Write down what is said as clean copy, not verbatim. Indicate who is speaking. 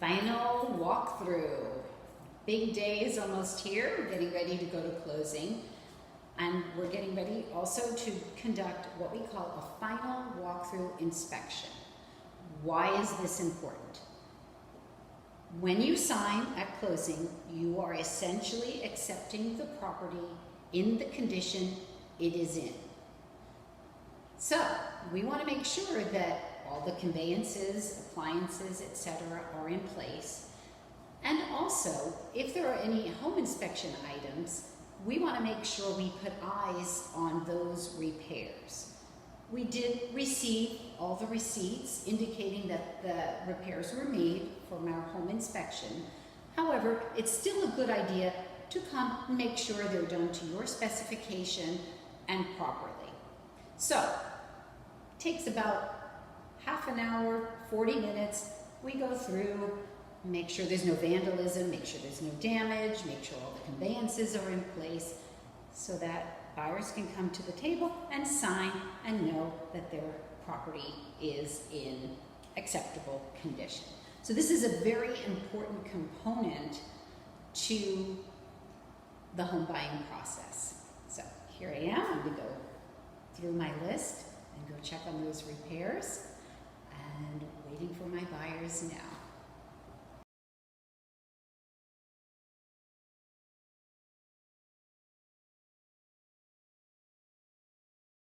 Speaker 1: Final walkthrough. Big day is almost here. We're getting ready to go to closing. And we're getting ready also to conduct what we call a final walkthrough inspection. Why is this important? When you sign at closing, you are essentially accepting the property in the condition it is in. So we want to make sure that all the conveyances, appliances, etc. are in place. And also, if there are any home inspection items, we want to make sure we put eyes on those repairs. We did receive all the receipts indicating that the repairs were made from our home inspection. However, it's still a good idea to come and make sure they're done to your specification and properly. So, it takes about half an hour, 40 minutes. We go through, make sure there's no vandalism, make sure there's no damage, make sure all the conveyances are in place so that buyers can come to the table and sign and know that their property is in acceptable condition. So this is a very important component to the home buying process. So here I am. I'm going to go through my list and go check on those repairs and waiting for my buyers now.